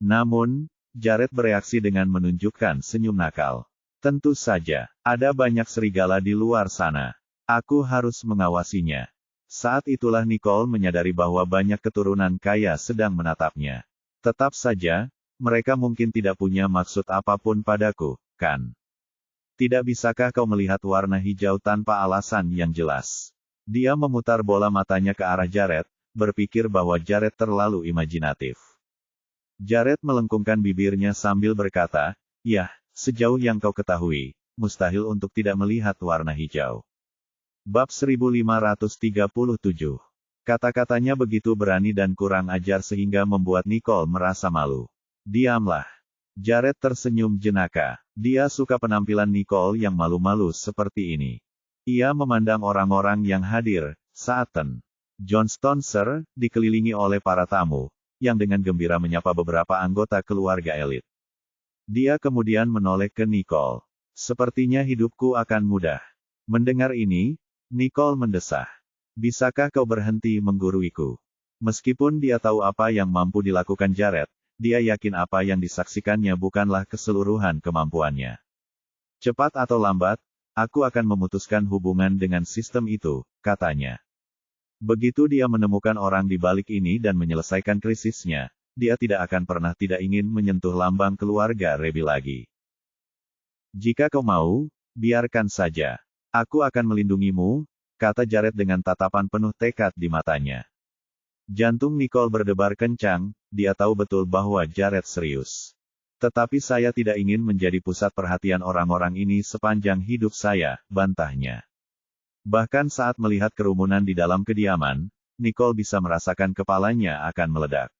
Speaker 1: Namun, Jared bereaksi dengan menunjukkan senyum nakal. Tentu saja, ada banyak serigala di luar sana. Aku harus mengawasinya. Saat itulah Nicole menyadari bahwa banyak keturunan kaya sedang menatapnya. Tetap saja, mereka mungkin tidak punya maksud apapun padaku, kan? Tidak bisakah kau melihat warna hijau tanpa alasan yang jelas? Dia memutar bola matanya ke arah Jared, berpikir bahwa Jared terlalu imajinatif. Jared melengkungkan bibirnya sambil berkata, "Yah, sejauh yang kau ketahui, mustahil untuk tidak melihat warna hijau." Bab 1537. Kata-katanya begitu berani dan kurang ajar sehingga membuat Nicole merasa malu. Diamlah. Jared tersenyum jenaka. Dia suka penampilan Nicole yang malu-malu seperti ini. Ia memandang orang-orang yang hadir, saat Ten Johnstone Sir, dikelilingi oleh para tamu, yang dengan gembira menyapa beberapa anggota keluarga elit. Dia kemudian menoleh ke Nicole. Sepertinya hidupku akan mudah. Mendengar ini, Nicole mendesah. Bisakah kau berhenti mengguruiku? Meskipun dia tahu apa yang mampu dilakukan Jared, dia yakin apa yang disaksikannya bukanlah keseluruhan kemampuannya. Cepat atau lambat, aku akan memutuskan hubungan dengan sistem itu, katanya. Begitu dia menemukan orang di balik ini dan menyelesaikan krisisnya, dia tidak akan pernah tidak ingin menyentuh lambang keluarga Rebi lagi. Jika kau mau, biarkan saja. Aku akan melindungimu, kata Jared dengan tatapan penuh tekad di matanya. Jantung Nicole berdebar kencang, dia tahu betul bahwa Jared serius. Tetapi saya tidak ingin menjadi pusat perhatian orang-orang ini sepanjang hidup saya, bantahnya. Bahkan saat melihat kerumunan di dalam kediaman, Nicole bisa merasakan kepalanya akan meledak.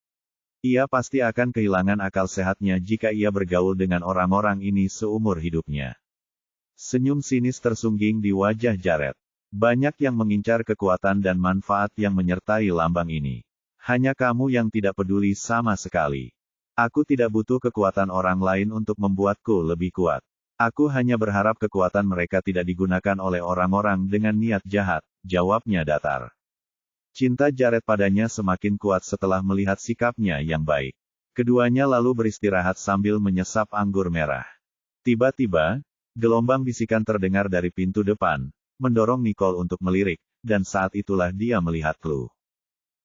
Speaker 1: Ia pasti akan kehilangan akal sehatnya jika ia bergaul dengan orang-orang ini seumur hidupnya. Senyum sinis tersungging di wajah Jared. Banyak yang mengincar kekuatan dan manfaat yang menyertai lambang ini. Hanya kamu yang tidak peduli sama sekali. Aku tidak butuh kekuatan orang lain untuk membuatku lebih kuat. Aku hanya berharap kekuatan mereka tidak digunakan oleh orang-orang dengan niat jahat, jawabnya datar. Cinta Jared padanya semakin kuat setelah melihat sikapnya yang baik. Keduanya lalu beristirahat sambil menyesap anggur merah. Tiba-tiba, gelombang bisikan terdengar dari pintu depan, mendorong Nicole untuk melirik, dan saat itulah dia melihat Chloe.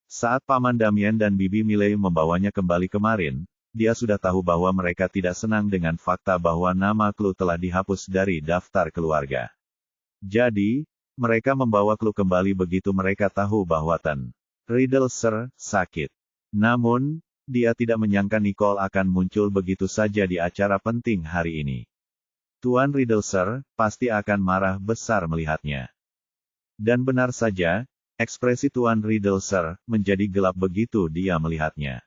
Speaker 1: Saat Paman Damien dan Bibi Miley membawanya kembali kemarin, dia sudah tahu bahwa mereka tidak senang dengan fakta bahwa nama Chloe telah dihapus dari daftar keluarga. Jadi, mereka membawa Chloe kembali begitu mereka tahu bahwa Ten Riddlesir sakit. Namun, dia tidak menyangka Nicole akan muncul begitu saja di acara penting hari ini. Tuan Riddlesir pasti akan marah besar melihatnya. Dan benar saja, ekspresi Tuan Riddlesir menjadi gelap begitu dia melihatnya.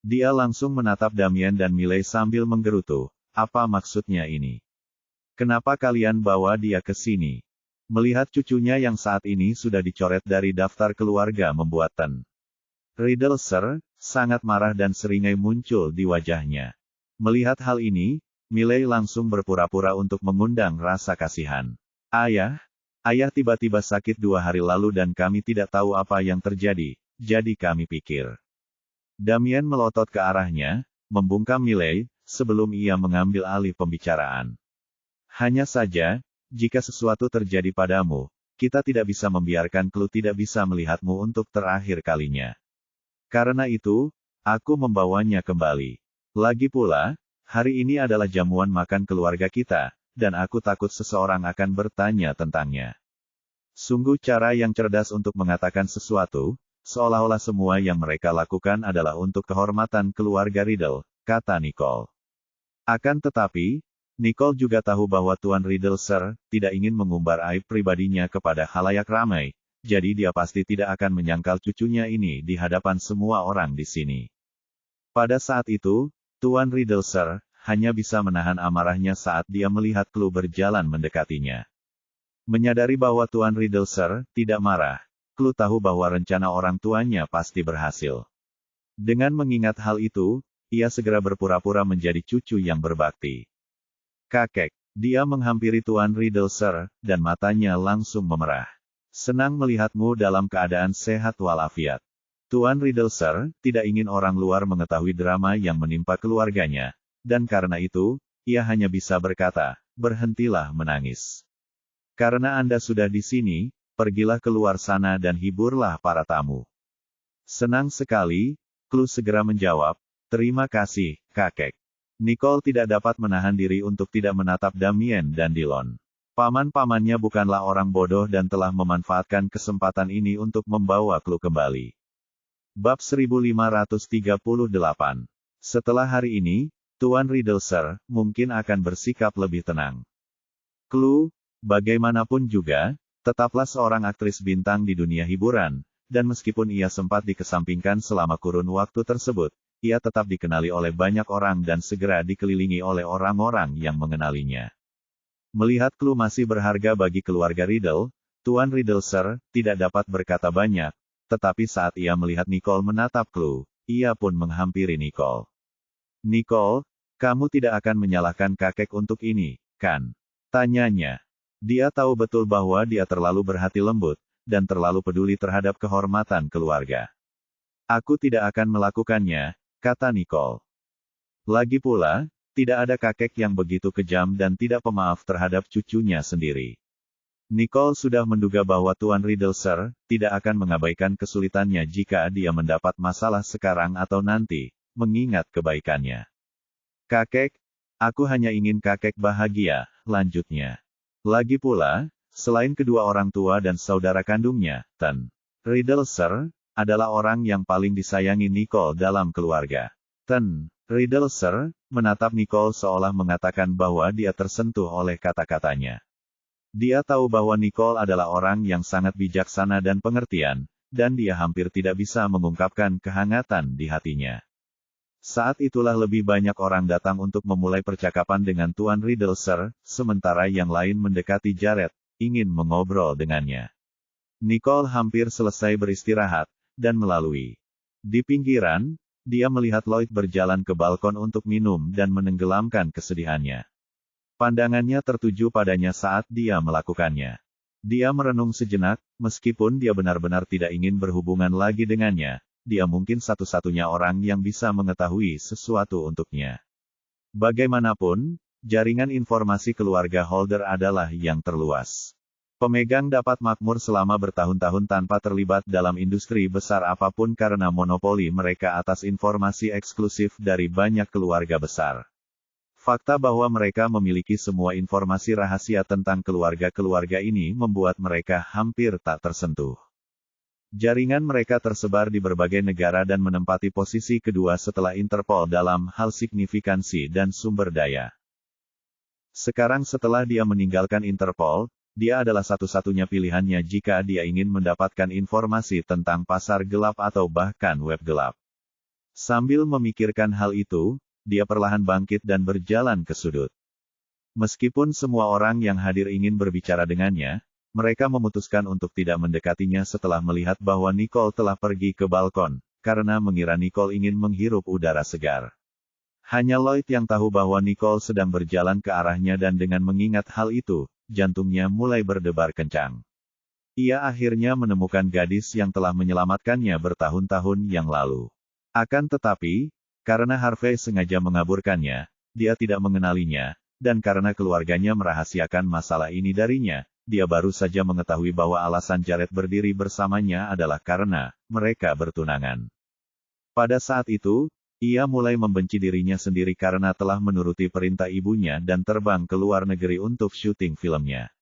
Speaker 1: Dia langsung menatap Damien dan Miley sambil menggerutu. Apa maksudnya ini? Kenapa kalian bawa dia ke sini? Melihat cucunya yang saat ini sudah dicoret dari daftar keluarga membuat Ten Riddlesir sangat marah dan seringai muncul di wajahnya. Melihat hal ini, Miley langsung berpura-pura untuk mengundang rasa kasihan. Ayah tiba-tiba sakit 2 hari lalu dan kami tidak tahu apa yang terjadi, jadi kami pikir. Damien melotot ke arahnya, membungkam Miley, sebelum ia mengambil alih pembicaraan. Hanya saja, jika sesuatu terjadi padamu, kita tidak bisa membiarkan Chloe tidak bisa melihatmu untuk terakhir kalinya. Karena itu, aku membawanya kembali. Lagi pula, hari ini adalah jamuan makan keluarga kita, dan aku takut seseorang akan bertanya tentangnya. Sungguh cara yang cerdas untuk mengatakan sesuatu, seolah-olah semua yang mereka lakukan adalah untuk kehormatan keluarga Riddle, kata Nicole. Akan tetapi, Nicole juga tahu bahwa Tuan Riddlesir tidak ingin mengumbar aib pribadinya kepada khalayak ramai, jadi dia pasti tidak akan menyangkal cucunya ini di hadapan semua orang di sini. Pada saat itu, Tuan Riddlesir hanya bisa menahan amarahnya saat dia melihat Chloe berjalan mendekatinya. Menyadari bahwa Tuan Riddlesir tidak marah, Chloe tahu bahwa rencana orang tuanya pasti berhasil. Dengan mengingat hal itu, ia segera berpura-pura menjadi cucu yang berbakti. Kakek, dia menghampiri Tuan Riddlesir, dan matanya langsung memerah. Senang melihatmu dalam keadaan sehat walafiat. Tuan Riddlesir tidak ingin orang luar mengetahui drama yang menimpa keluarganya, dan karena itu, ia hanya bisa berkata, berhentilah menangis. Karena Anda sudah di sini, pergilah keluar sana dan hiburlah para tamu. Senang sekali, Chloe segera menjawab, terima kasih, kakek. Nicole tidak dapat menahan diri untuk tidak menatap Damien dan Dillon. Paman-pamannya bukanlah orang bodoh dan telah memanfaatkan kesempatan ini untuk membawa Chloe kembali. Bab 1538. Setelah hari ini, Tuan Riddlesir mungkin akan bersikap lebih tenang. Chloe, bagaimanapun juga, tetaplah seorang aktris bintang di dunia hiburan, dan meskipun ia sempat dikesampingkan selama kurun waktu tersebut, ia tetap dikenali oleh banyak orang dan segera dikelilingi oleh orang-orang yang mengenalinya. Melihat Chloe masih berharga bagi keluarga Riddle, Tuan Riddlesir tidak dapat berkata banyak, tetapi saat ia melihat Nicole menatap Chloe, ia pun menghampiri Nicole. Nicole, kamu tidak akan menyalahkan kakek untuk ini, kan? Tanyanya. Dia tahu betul bahwa dia terlalu berhati lembut, dan terlalu peduli terhadap kehormatan keluarga. Aku tidak akan melakukannya, kata Nicole. Lagi pula, tidak ada kakek yang begitu kejam dan tidak pemaaf terhadap cucunya sendiri. Nicole sudah menduga bahwa Tuan Riddlesir tidak akan mengabaikan kesulitannya jika dia mendapat masalah sekarang atau nanti, mengingat kebaikannya. Kakek, aku hanya ingin kakek bahagia, lanjutnya. Lagi pula, selain kedua orang tua dan saudara kandungnya, Ten Riddlesir adalah orang yang paling disayangi Nicole dalam keluarga. Ten Riddlesir menatap Nicole seolah mengatakan bahwa dia tersentuh oleh kata-katanya. Dia tahu bahwa Nicole adalah orang yang sangat bijaksana dan pengertian, dan dia hampir tidak bisa mengungkapkan kehangatan di hatinya. Saat itulah lebih banyak orang datang untuk memulai percakapan dengan Tuan Riddlesir, sementara yang lain mendekati Jared, ingin mengobrol dengannya. Nicole hampir selesai beristirahat, dan melalui di pinggiran, dia melihat Lloyd berjalan ke balkon untuk minum dan menenggelamkan kesedihannya. Pandangannya tertuju padanya saat dia melakukannya. Dia merenung sejenak, meskipun dia benar-benar tidak ingin berhubungan lagi dengannya, dia mungkin satu-satunya orang yang bisa mengetahui sesuatu untuknya. Bagaimanapun, jaringan informasi keluarga Holder adalah yang terluas. Pemegang dapat makmur selama bertahun-tahun tanpa terlibat dalam industri besar apapun karena monopoli mereka atas informasi eksklusif dari banyak keluarga besar. Fakta bahwa mereka memiliki semua informasi rahasia tentang keluarga-keluarga ini membuat mereka hampir tak tersentuh. Jaringan mereka tersebar di berbagai negara dan menempati posisi kedua setelah Interpol dalam hal signifikansi dan sumber daya. Sekarang setelah dia meninggalkan Interpol, dia adalah satu-satunya pilihannya jika dia ingin mendapatkan informasi tentang pasar gelap atau bahkan web gelap. Sambil memikirkan hal itu, dia perlahan bangkit dan berjalan ke sudut. Meskipun semua orang yang hadir ingin berbicara dengannya, mereka memutuskan untuk tidak mendekatinya setelah melihat bahwa Nicole telah pergi ke balkon, karena mengira Nicole ingin menghirup udara segar. Hanya Lloyd yang tahu bahwa Nicole sedang berjalan ke arahnya dan dengan mengingat hal itu, jantungnya mulai berdebar kencang. Ia akhirnya menemukan gadis yang telah menyelamatkannya bertahun-tahun yang lalu. Akan tetapi, karena Harvey sengaja mengaburkannya, dia tidak mengenalinya, dan karena keluarganya merahasiakan masalah ini darinya, dia baru saja mengetahui bahwa alasan Jared berdiri bersamanya adalah karena mereka bertunangan. Pada saat itu, ia mulai membenci dirinya sendiri karena telah menuruti perintah ibunya dan terbang ke luar negeri untuk syuting filmnya.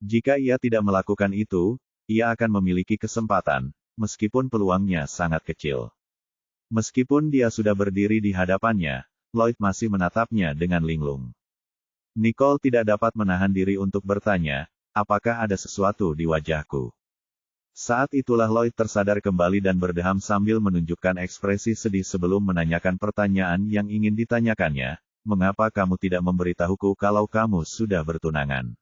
Speaker 1: Jika ia tidak melakukan itu, ia akan memiliki kesempatan, meskipun peluangnya sangat kecil. Meskipun dia sudah berdiri di hadapannya, Lloyd masih menatapnya dengan linglung. Nicole tidak dapat menahan diri untuk bertanya, apakah ada sesuatu di wajahku? Saat itulah Lloyd tersadar kembali dan berdeham sambil menunjukkan ekspresi sedih sebelum menanyakan pertanyaan yang ingin ditanyakannya, mengapa kamu tidak memberitahuku kalau kamu sudah bertunangan?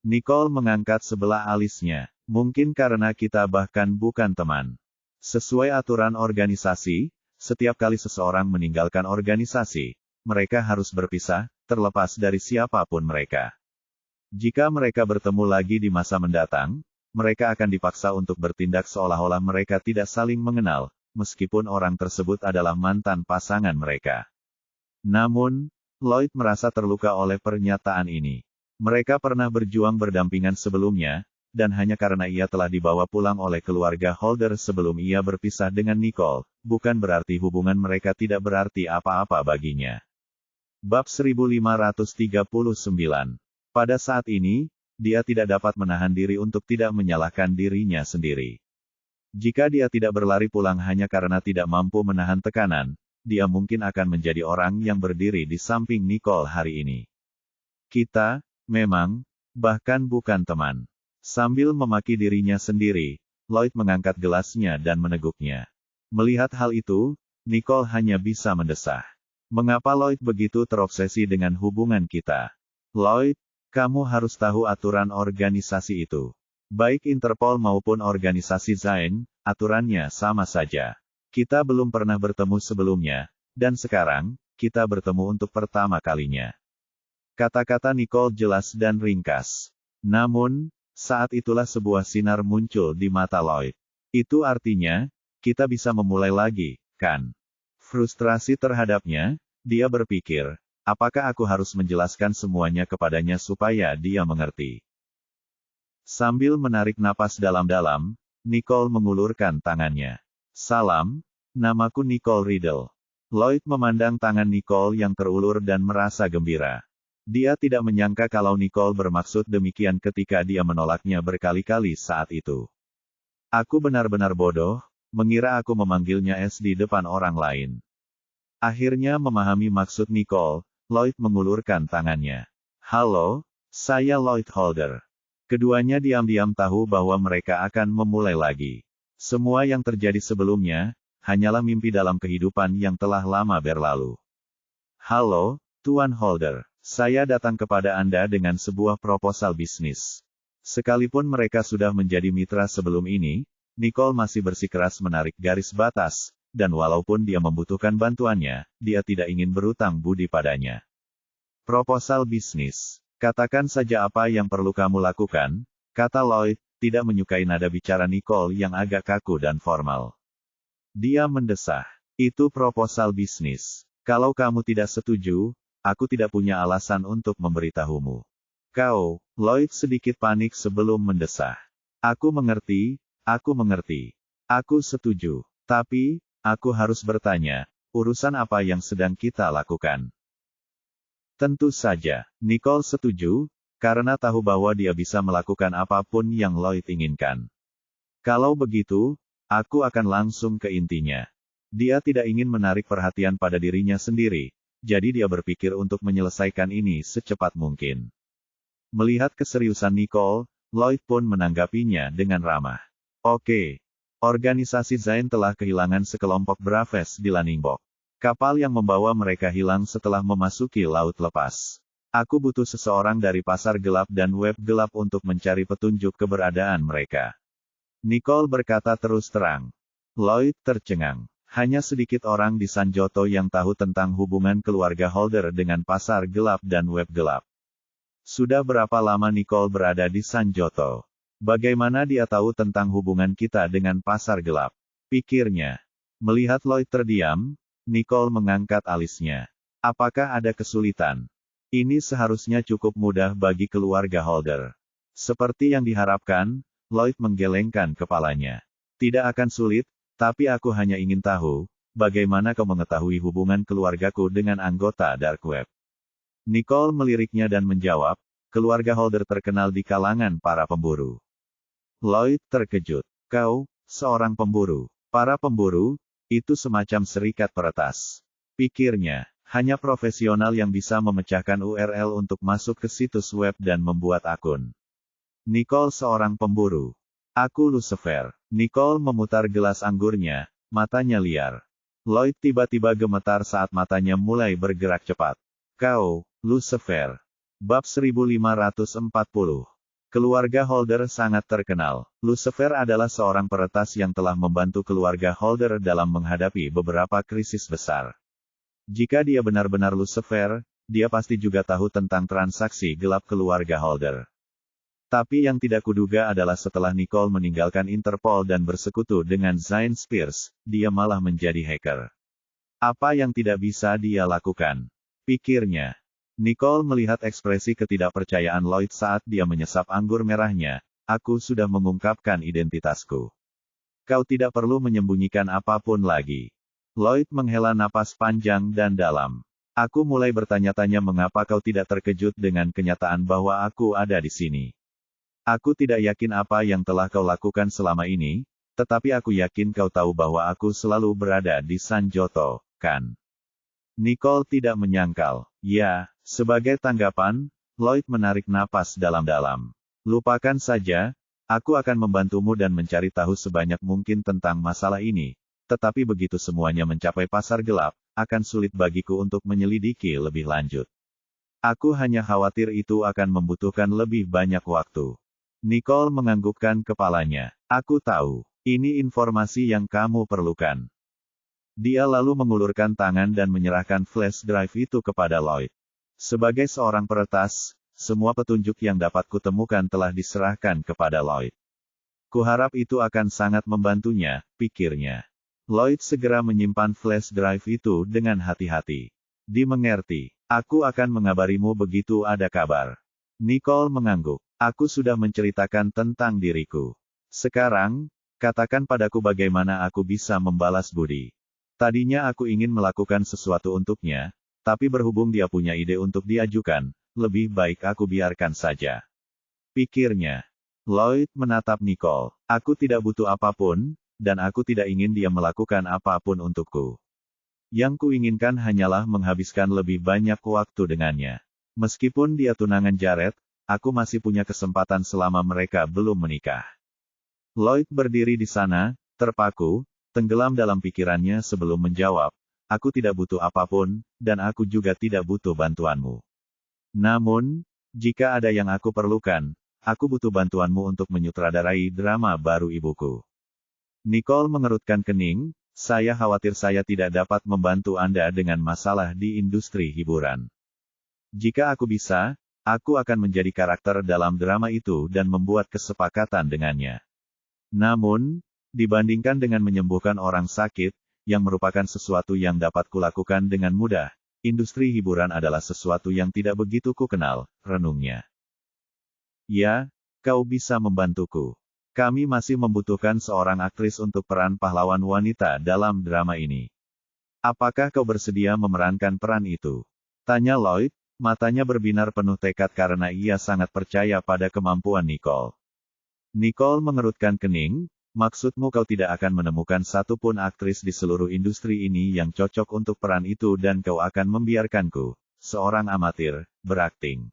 Speaker 1: Nicole mengangkat sebelah alisnya, mungkin karena kita bahkan bukan teman. Sesuai aturan organisasi, setiap kali seseorang meninggalkan organisasi, mereka harus berpisah, terlepas dari siapapun mereka. Jika mereka bertemu lagi di masa mendatang, mereka akan dipaksa untuk bertindak seolah-olah mereka tidak saling mengenal, meskipun orang tersebut adalah mantan pasangan mereka. Namun, Lloyd merasa terluka oleh pernyataan ini. Mereka pernah berjuang berdampingan sebelumnya, dan hanya karena ia telah dibawa pulang oleh keluarga Holder sebelum ia berpisah dengan Nicole, bukan berarti hubungan mereka tidak berarti apa-apa baginya. Bab 1539. Pada saat ini, dia tidak dapat menahan diri untuk tidak menyalahkan dirinya sendiri. Jika dia tidak berlari pulang hanya karena tidak mampu menahan tekanan, dia mungkin akan menjadi orang yang berdiri di samping Nicole hari ini. Kita, memang, bahkan bukan teman. Sambil memaki dirinya sendiri, Lloyd mengangkat gelasnya dan meneguknya. Melihat hal itu, Nicole hanya bisa mendesah. Mengapa Lloyd begitu terobsesi dengan hubungan kita? Lloyd, kamu harus tahu aturan organisasi itu. Baik Interpol maupun organisasi Zain, aturannya sama saja. Kita belum pernah bertemu sebelumnya, dan sekarang, kita bertemu untuk pertama kalinya. Kata-kata Nicole jelas dan ringkas. Namun, saat itulah sebuah sinar muncul di mata Lloyd. Itu artinya, kita bisa memulai lagi, kan? Frustrasi terhadapnya, dia berpikir, apakah aku harus menjelaskan semuanya kepadanya supaya dia mengerti? Sambil menarik napas dalam-dalam, Nicole mengulurkan tangannya. Salam, namaku Nicole Riddle. Lloyd memandang tangan Nicole yang terulur dan merasa gembira. Dia tidak menyangka kalau Nicole bermaksud demikian ketika dia menolaknya berkali-kali saat itu. Aku benar-benar bodoh, mengira aku memanggilnya S di depan orang lain. Akhirnya memahami maksud Nicole, Lloyd mengulurkan tangannya. Halo, saya Lloyd Holder. Keduanya diam-diam tahu bahwa mereka akan memulai lagi. Semua yang terjadi sebelumnya, hanyalah mimpi dalam kehidupan yang telah lama berlalu. Halo, Tuan Holder. Saya datang kepada Anda dengan sebuah proposal bisnis. Sekalipun mereka sudah menjadi mitra sebelum ini, Nicole masih bersikeras menarik garis batas, dan walaupun dia membutuhkan bantuannya, dia tidak ingin berutang budi padanya. Proposal bisnis. Katakan saja apa yang perlu kamu lakukan, kata Lloyd, tidak menyukai nada bicara Nicole yang agak kaku dan formal. Dia mendesah. Itu proposal bisnis. Kalau kamu tidak setuju, aku tidak punya alasan untuk memberitahumu. Kau, Lloyd sedikit panik sebelum mendesah. Aku mengerti, aku mengerti. Aku setuju. Tapi, aku harus bertanya, urusan apa yang sedang kita lakukan? Tentu saja, Nicole setuju, karena tahu bahwa dia bisa melakukan apapun yang Lloyd inginkan. Kalau begitu, aku akan langsung ke intinya. Dia tidak ingin menarik perhatian pada dirinya sendiri, jadi dia berpikir untuk menyelesaikan ini secepat mungkin. Melihat keseriusan Nicole, Lloyd pun menanggapinya dengan ramah. Oke. Organisasi Zain telah kehilangan sekelompok Braves di Laningbok. Kapal yang membawa mereka hilang setelah memasuki laut lepas. Aku butuh seseorang dari pasar gelap dan web gelap untuk mencari petunjuk keberadaan mereka. Nicole berkata terus terang. Lloyd tercengang. Hanya sedikit orang di Sanjoto yang tahu tentang hubungan keluarga Holder dengan pasar gelap dan web gelap. Sudah berapa lama Nicole berada di Sanjoto? Bagaimana dia tahu tentang hubungan kita dengan pasar gelap? Pikirnya. Melihat Lloyd terdiam, Nicole mengangkat alisnya. Apakah ada kesulitan? Ini seharusnya cukup mudah bagi keluarga Holder. Seperti yang diharapkan, Lloyd menggelengkan kepalanya. Tidak akan sulit, tapi aku hanya ingin tahu, bagaimana kau mengetahui hubungan keluargaku dengan anggota Dark Web? Nicole meliriknya dan menjawab, keluarga Holder terkenal di kalangan para pemburu. Lloyd terkejut. Kau, seorang pemburu. Para pemburu, itu semacam serikat peretas. Pikirnya, hanya profesional yang bisa memecahkan URL untuk masuk ke situs web dan membuat akun. Nicole seorang pemburu. Aku Lucifer. Nicole memutar gelas anggurnya, matanya liar. Lloyd tiba-tiba gemetar saat matanya mulai bergerak cepat. Kau, Lucifer. Bab 1540. Keluarga Holder sangat terkenal. Lucifer adalah seorang peretas yang telah membantu keluarga Holder dalam menghadapi beberapa krisis besar. Jika dia benar-benar Lucifer, dia pasti juga tahu tentang transaksi gelap keluarga Holder. Tapi yang tidak kuduga adalah setelah Nicole meninggalkan Interpol dan bersekutu dengan Zain Spears, dia malah menjadi hacker. Apa yang tidak bisa dia lakukan? Pikirnya. Nicole melihat ekspresi ketidakpercayaan Lloyd saat dia menyesap anggur merahnya. Aku sudah mengungkapkan identitasku. Kau tidak perlu menyembunyikan apapun lagi. Lloyd menghela napas panjang dan dalam. Aku mulai bertanya-tanya mengapa kau tidak terkejut dengan kenyataan bahwa aku ada di sini. Aku tidak yakin apa yang telah kau lakukan selama ini, tetapi aku yakin kau tahu bahwa aku selalu berada di Sanjoto, kan? Nicole tidak menyangkal. Ya, sebagai tanggapan, Lloyd menarik napas dalam-dalam. Lupakan saja, aku akan membantumu dan mencari tahu sebanyak mungkin tentang masalah ini. Tetapi begitu semuanya mencapai pasar gelap, akan sulit bagiku untuk menyelidiki lebih lanjut. Aku hanya khawatir itu akan membutuhkan lebih banyak waktu. Nicole menganggukkan kepalanya. Aku tahu, ini informasi yang kamu perlukan. Dia lalu mengulurkan tangan dan menyerahkan flash drive itu kepada Lloyd. Sebagai seorang peretas, semua petunjuk yang dapat kutemukan telah diserahkan kepada Lloyd. Kuharap itu akan sangat membantunya, pikirnya. Lloyd segera menyimpan flash drive itu dengan hati-hati. Dimengerti. Aku akan mengabarimu begitu ada kabar. Nicole mengangguk. Aku sudah menceritakan tentang diriku. Sekarang, katakan padaku bagaimana aku bisa membalas budi. Tadinya aku ingin melakukan sesuatu untuknya, tapi berhubung dia punya ide untuk diajukan, lebih baik aku biarkan saja. Pikirnya. Lloyd menatap Nicole. Aku tidak butuh apapun, dan aku tidak ingin dia melakukan apapun untukku. Yang kuinginkan hanyalah menghabiskan lebih banyak waktu dengannya. Meskipun dia tunangan Jared, aku masih punya kesempatan selama mereka belum menikah. Lloyd berdiri di sana, terpaku, tenggelam dalam pikirannya sebelum menjawab, aku tidak butuh apapun, dan aku juga tidak butuh bantuanmu. Namun, jika ada yang aku perlukan, aku butuh bantuanmu untuk menyutradarai drama baru ibuku. Nicole mengerutkan kening, saya khawatir saya tidak dapat membantu Anda dengan masalah di industri hiburan. Jika aku bisa, aku akan menjadi karakter dalam drama itu dan membuat kesepakatan dengannya. Namun, dibandingkan dengan menyembuhkan orang sakit, yang merupakan sesuatu yang dapat kulakukan dengan mudah, industri hiburan adalah sesuatu yang tidak begitu kukenal, renungnya. Ya, kau bisa membantuku. Kami masih membutuhkan seorang aktris untuk peran pahlawan wanita dalam drama ini. Apakah kau bersedia memerankan peran itu? Tanya Lloyd, matanya berbinar penuh tekad karena ia sangat percaya pada kemampuan Nicole. Nicole mengerutkan kening, maksudmu kau tidak akan menemukan satupun aktris di seluruh industri ini yang cocok untuk peran itu dan kau akan membiarkanku, seorang amatir, berakting.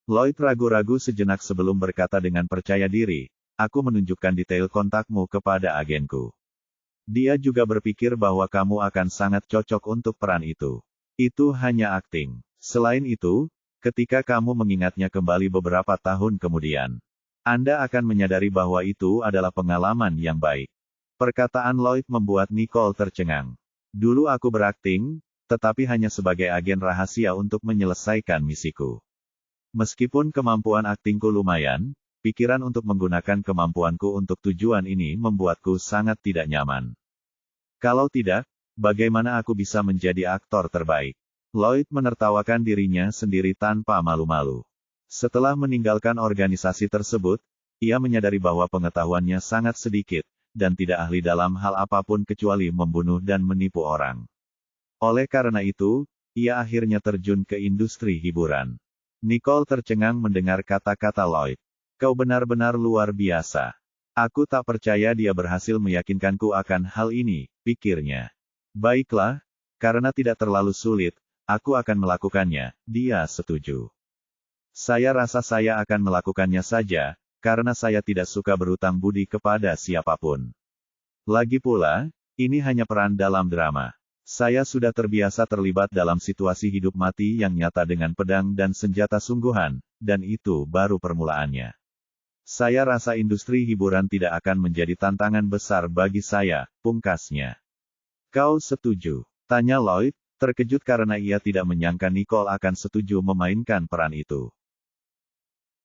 Speaker 1: Lloyd ragu-ragu sejenak sebelum berkata dengan percaya diri, aku menunjukkan detail kontakmu kepada agenku. Dia juga berpikir bahwa kamu akan sangat cocok untuk peran itu. Itu hanya akting. Selain itu, ketika kamu mengingatnya kembali beberapa tahun kemudian, Anda akan menyadari bahwa itu adalah pengalaman yang baik. Perkataan Lloyd membuat Nicole tercengang. Dulu aku berakting, tetapi hanya sebagai agen rahasia untuk menyelesaikan misiku. Meskipun kemampuan aktingku lumayan, pikiran untuk menggunakan kemampuanku untuk tujuan ini membuatku sangat tidak nyaman. Kalau tidak, bagaimana aku bisa menjadi aktor terbaik? Lloyd menertawakan dirinya sendiri tanpa malu-malu. Setelah meninggalkan organisasi tersebut, ia menyadari bahwa pengetahuannya sangat sedikit, dan tidak ahli dalam hal apapun kecuali membunuh dan menipu orang. Oleh karena itu, ia akhirnya terjun ke industri hiburan. Nicole tercengang mendengar kata-kata Lloyd. Kau benar-benar luar biasa. Aku tak percaya dia berhasil meyakinkanku akan hal ini, pikirnya. Baiklah, karena tidak terlalu sulit, aku akan melakukannya, dia setuju. Saya rasa saya akan melakukannya saja, karena saya tidak suka berutang budi kepada siapapun. Lagi pula, ini hanya peran dalam drama. Saya sudah terbiasa terlibat dalam situasi hidup mati yang nyata dengan pedang dan senjata sungguhan, dan itu baru permulaannya. Saya rasa industri hiburan tidak akan menjadi tantangan besar bagi saya, pungkasnya. Kau setuju? Tanya Lloyd, terkejut karena ia tidak menyangka Nicole akan setuju memainkan peran itu.